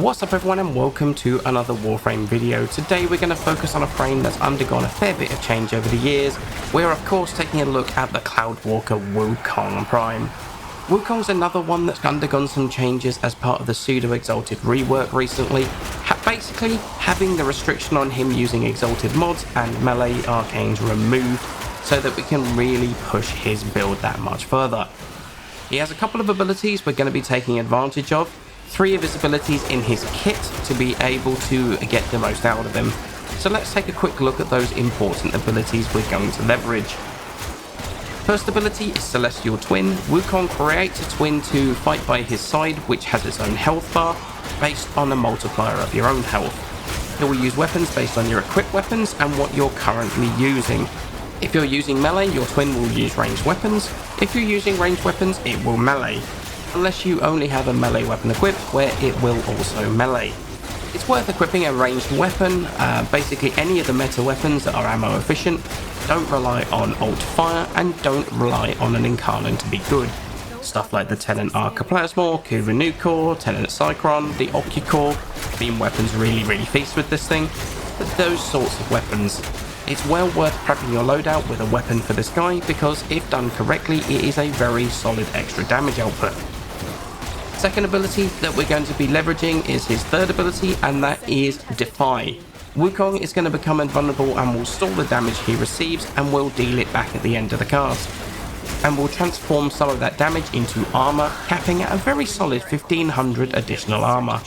What's up everyone and welcome to another Warframe video. Today we're going to focus on a frame that's undergone a fair bit of change over the years. We're of course taking a look at the cloudwalker Wukong Prime. Wukong's another one that's undergone some changes as part of the pseudo-exalted rework recently, basically having the restriction on him using exalted mods and melee arcanes removed so that we can really push his build that much further. He has a couple of abilities we're going to be taking advantage of. 3 of his abilities in his kit to be able to get the most out of him. So let's take a quick look at those important abilities we're going to leverage. First ability is Celestial Twin. Wukong creates a twin to fight by his side, which has its own health bar based on a multiplier of your own health. It will use weapons based on your equipped weapons and what you're currently using. If you're using melee, your twin will use ranged weapons. If you're using ranged weapons, it will melee. Unless you only have a melee weapon equipped, where it will also melee. It's worth equipping a ranged weapon, basically any of the meta weapons that are ammo efficient. Don't rely on alt fire and don't rely on an incarnate to be good. Stuff like the Tenant Arcaplasmor, Encore, Tenant Cycron, the Encore, beam weapons really feast with this thing. But those sorts of weapons, it's well worth prepping your loadout with a weapon for this guy because if done correctly it is a very solid extra damage output. Second ability that we're going to be leveraging is his third ability, and that is Defy. Wukong is going to become invulnerable and will stall the damage he receives and will deal it back at the end of the cast. And will transform some of that damage into armor, capping at a very solid 1500 additional armor.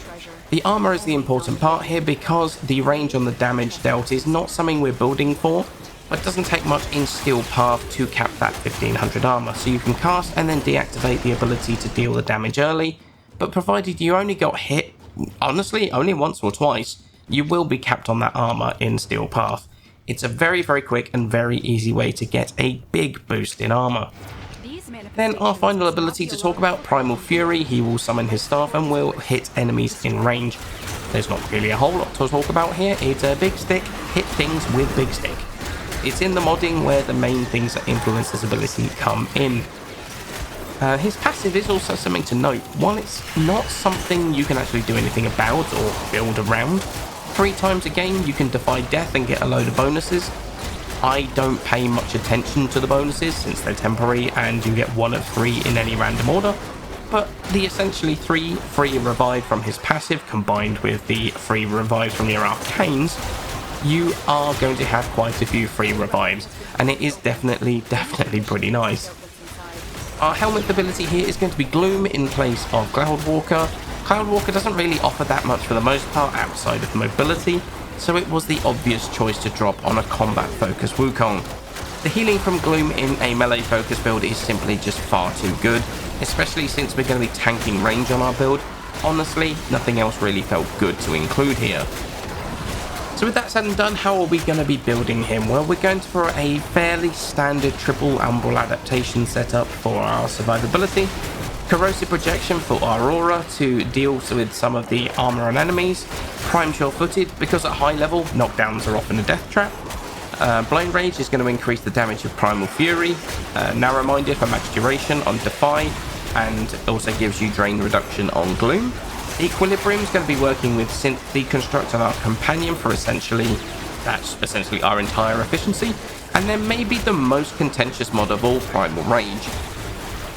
The armor is the important part here because the range on the damage dealt is not something we're building for, but doesn't take much in Steel Path to cap that 1500 armor, so you can cast and then deactivate the ability to deal the damage early, but provided you only got hit, honestly, only once or twice, you will be capped on that armor in Steel Path. It's a very quick and very easy way to get a big boost in armor. Then our final ability to talk about, Primal Fury. He will summon his staff and will hit enemies in range. There's not really a whole lot to talk about here. It's a big stick, hit things with big stick. It's in the modding where the main things that influence his ability come in. His passive is also something to note. While it's not something you can actually do anything about or build around, 3 times a game you can defy death and get a load of bonuses. I don't pay much attention to the bonuses since they're temporary and you get 1 of 3 in any random order, but the essentially 3 free revive from his passive combined with the free revive from your arcanes, you are going to have quite a few free revives, and it is definitely pretty nice. Our Helminth ability here is going to be Gloom in place of Cloudwalker. Cloudwalker doesn't really offer that much for the most part outside of mobility, so it was the obvious choice to drop on a combat focused Wukong. The healing from Gloom in a melee focused build is simply just far too good, especially since we're going to be tanking range on our build. Honestly, nothing else really felt good to include here. So with that said and done, how are we going to be building him? Well, we're going for a fairly standard triple umbral adaptation setup for our survivability, corrosive projection for our aura to deal with some of the armor on enemies, prime sure-footed because at high level knockdowns are often a death trap, blind rage is going to increase the damage of primal fury, narrow minded for max duration on defy, and also gives you drain reduction on gloom. Equilibrium is going to be working with Synth Deconstruct and our companion for that's essentially our entire efficiency, and then maybe the most contentious mod of all, Primal Rage.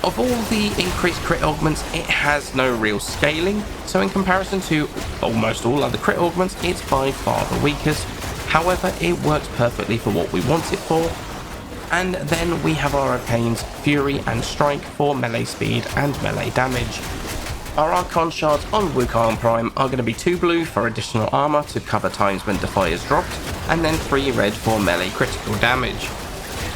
Of all the increased crit augments, it has no real scaling, so in comparison to almost all other crit augments, it's by far the weakest. However, it works perfectly for what we want it for. And then we have our arcanes, Fury and Strike for melee speed and melee damage. Our Archon shards on Wukong Prime are going to be 2 blue for additional armor to cover times when Defy is dropped, and then 3 red for melee critical damage.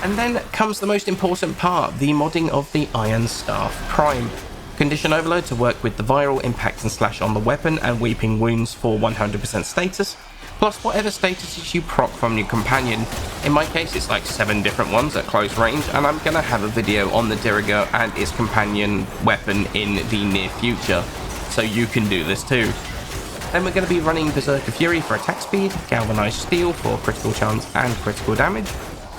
And then comes the most important part, the modding of the Iron Staff Prime. Condition Overload to work with the viral impact and slash on the weapon and Weeping Wounds for 100% status, plus whatever statuses you proc from your companion. In my case it's like 7 different ones at close range, and I'm gonna have a video on the Diriger and its companion weapon in the near future, so you can do this too. Then we're going to be running Berserker Fury for attack speed, Galvanized Steel for critical chance and critical damage,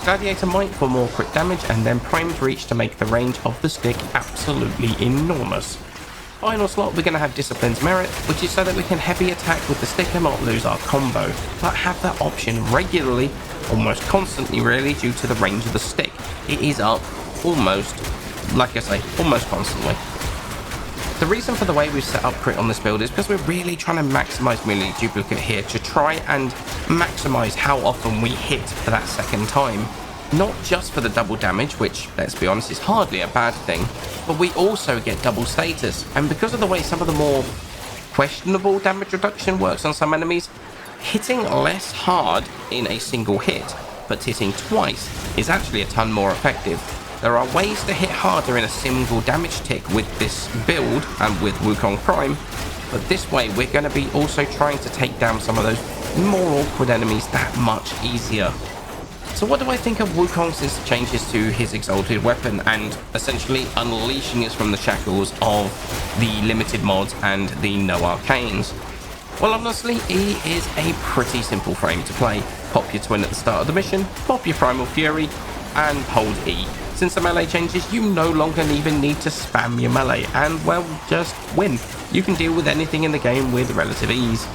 Gladiator Might for more crit damage, and then Primed Reach to make the range of the stick absolutely enormous. Final slot, we're going to have Discipline's Merit, which is so that we can heavy attack with the stick and not lose our combo, but have that option regularly, almost constantly really, due to the range of the stick. It is up almost, like I say, almost constantly. The reason for the way we've set up crit on this build is because we're really trying to maximize melee duplicate here to try and maximize how often we hit for that second time. Not just for the double damage, which, let's be honest, is hardly a bad thing, but we also get double status. And because of the way some of the more questionable damage reduction works on some enemies, hitting less hard in a single hit, but hitting twice is actually a ton more effective. There are ways to hit harder in a single damage tick with this build and with Wukong Prime, but this way we're going to be also trying to take down some of those more awkward enemies that much easier. So what do I think of Wukong since the changes to his exalted weapon and essentially unleashing us from the shackles of the limited mods and the no arcanes? Well, honestly, E is a pretty simple frame to play. Pop your twin at the start of the mission, pop your Primal Fury, and hold E. Since the melee changes, you no longer even need to spam your melee and, well, just win. You can deal with anything in the game with relative ease.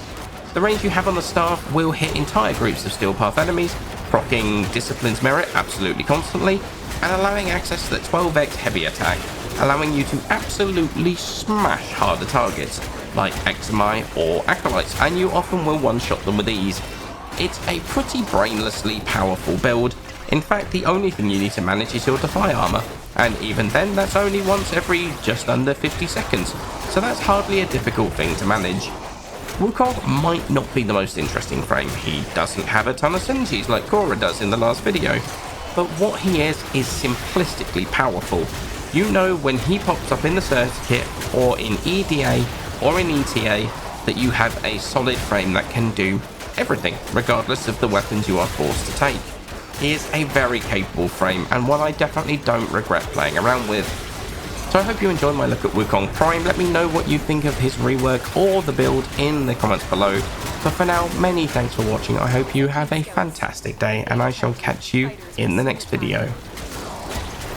The range you have on the staff will hit entire groups of Steel Path enemies, proccing Discipline's Merit absolutely constantly, and allowing access to the 12x heavy attack, allowing you to absolutely smash harder targets, like Exami or Acolytes, and you often will one-shot them with ease. It's a pretty brainlessly powerful build. In fact, the only thing you need to manage is your Defy armor, and even then that's only once every just under 50 seconds, so that's hardly a difficult thing to manage. Wukong might not be the most interesting frame. He doesn't have a ton of synergies like Cora does in the last video, but what he is simplistically powerful. You know when he pops up in the Surge Kit, or in EDA, or in ETA, that you have a solid frame that can do everything, regardless of the weapons you are forced to take. He is a very capable frame, and one I definitely don't regret playing around with. So I hope you enjoyed my look at Wukong Prime. Let me know what you think of his rework or the build in the comments below. But for now, many thanks for watching. I hope you have a fantastic day, and I shall catch you in the next video.